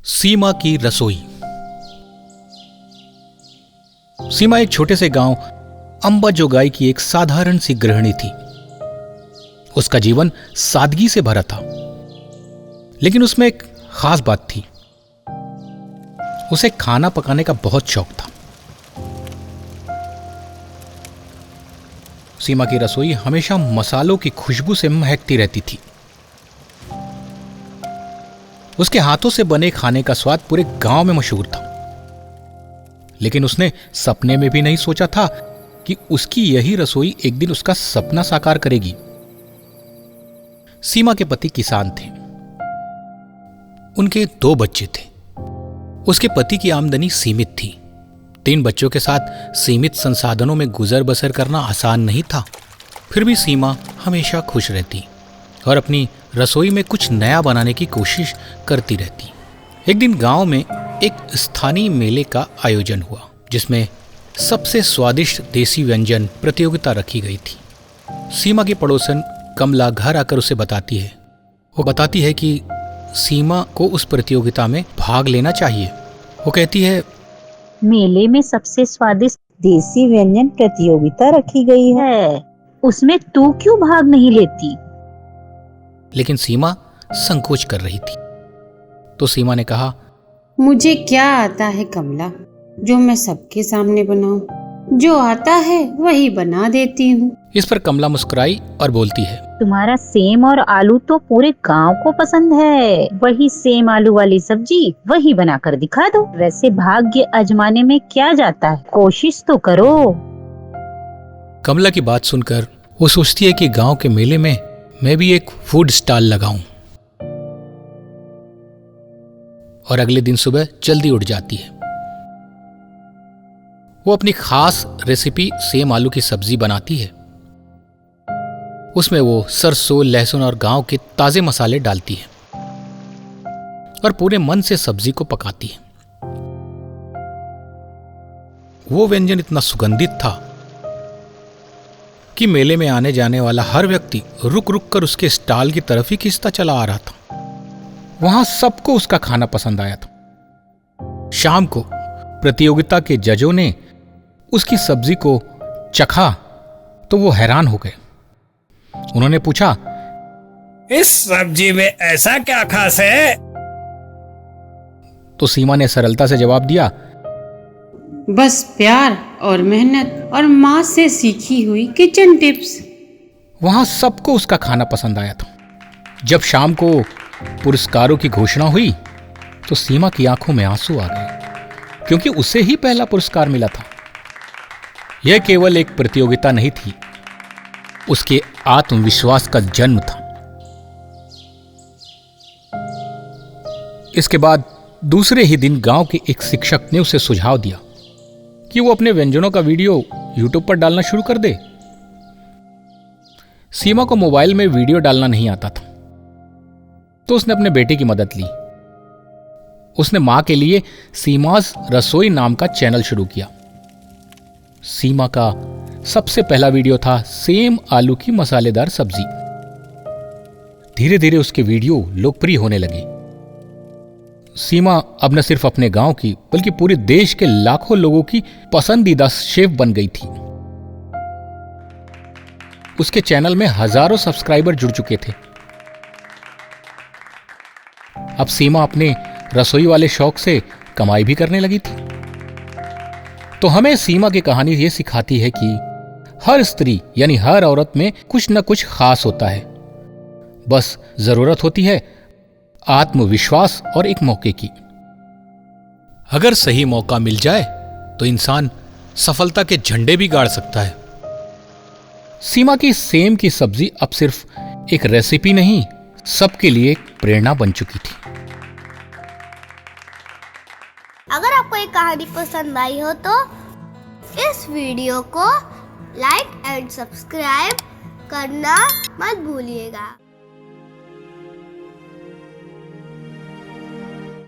सीमा की रसोई। सीमा एक छोटे से गांव अंबाजोगाई की एक साधारण सी गृहिणी थी। उसका जीवन सादगी से भरा था, लेकिन उसमें एक खास बात थी। उसे खाना पकाने का बहुत शौक था। सीमा की रसोई हमेशा मसालों की खुशबू से महकती रहती थी। उसके हाथों से बने खाने का स्वाद पूरे गांव में मशहूर था। लेकिन उसने सपने में भी नहीं सोचा था कि उसकी यही रसोई एक दिन उसका सपना साकार करेगी। सीमा के पति किसान थे। उनके 2 बच्चे थे। उसके पति की आमदनी सीमित थी। 3 बच्चों के साथ सीमित संसाधनों में गुजर बसर करना आसान नहीं था। फिर भी सीमा हमेशा खुश रहती और अपनी रसोई में कुछ नया बनाने की कोशिश करती रहती। एक दिन गांव में एक स्थानीय मेले का आयोजन हुआ, जिसमें सबसे स्वादिष्ट देसी व्यंजन प्रतियोगिता रखी गई थी। सीमा की पड़ोसन कमला घर आकर उसे बताती है। वो बताती है कि सीमा को उस प्रतियोगिता में भाग लेना चाहिए। वो कहती है, मेले में सबसे स्वादिष्ट देसी व्यंजन प्रतियोगिता रखी गई है, उसमें तू क्यों भाग नहीं लेती? लेकिन सीमा संकोच कर रही थी। तो सीमा ने कहा, मुझे क्या आता है कमला, जो मैं सबके सामने बनाऊं? जो आता है वही बना देती हूँ। इस पर कमला मुस्कुराई और बोलती है, तुम्हारा सेम और आलू तो पूरे गांव को पसंद है। वही सेम आलू वाली सब्जी वही बनाकर दिखा दो। वैसे भाग्य आजमाने में क्या जाता है, कोशिश तो करो। कमला की बात सुनकर वो सोचती है कि गांव के मेले में मैं भी एक फूड स्टॉल लगाऊं। और अगले दिन सुबह जल्दी उठ जाती है। वो अपनी खास रेसिपी सेम आलू की सब्जी बनाती है। उसमें वो सरसों, लहसुन और गांव के ताजे मसाले डालती है और पूरे मन से सब्जी को पकाती है। वो व्यंजन इतना सुगंधित था कि मेले में आने जाने वाला हर व्यक्ति रुक रुक कर उसके स्टॉल की तरफ ही खींचता चला आ रहा था। वहां सबको उसका खाना पसंद आया था। शाम को प्रतियोगिता के जजों ने उसकी सब्जी को चखा तो वो हैरान हो गए। उन्होंने पूछा, इस सब्जी में ऐसा क्या खास है? तो सीमा ने सरलता से जवाब दिया, बस प्यार और मेहनत और माँ से सीखी हुई किचन टिप्स। वहां सबको उसका खाना पसंद आया था। जब शाम को पुरस्कारों की घोषणा हुई तो सीमा की आंखों में आंसू आ गए, क्योंकि उसे ही पहला पुरस्कार मिला था। यह केवल एक प्रतियोगिता नहीं थी, उसके आत्मविश्वास का जन्म था। इसके बाद दूसरे ही दिन गांव के एक शिक्षक ने उसे सुझाव दिया कि वो अपने व्यंजनों का वीडियो YouTube पर डालना शुरू कर दे। सीमा को मोबाइल में वीडियो डालना नहीं आता था, तो उसने अपने बेटे की मदद ली। उसने मां के लिए सीमा's रसोई नाम का चैनल शुरू किया। सीमा का सबसे पहला वीडियो था सेम आलू की मसालेदार सब्जी। धीरे धीरे उसके वीडियो लोकप्रिय होने लगे। सीमा अब न सिर्फ अपने गांव की बल्कि पूरे देश के लाखों लोगों की पसंदीदा शेफ बन गई थी। उसके चैनल में हजारों सब्सक्राइबर जुड़ चुके थे। अब सीमा अपने रसोई वाले शौक से कमाई भी करने लगी थी। तो हमें सीमा की कहानी यह सिखाती है कि हर स्त्री यानी हर औरत में कुछ न कुछ खास होता है। बस जरूरत होती है आत्मविश्वास और एक मौके की। अगर सही मौका मिल जाए तो इंसान सफलता के झंडे भी गाड़ सकता है। सीमा की सेम की सब्जी अब सिर्फ एक रेसिपी नहीं, सबके लिए एक प्रेरणा बन चुकी थी। अगर आपको ये कहानी पसंद आई हो तो इस वीडियो को लाइक एंड सब्सक्राइब करना मत भूलिएगा।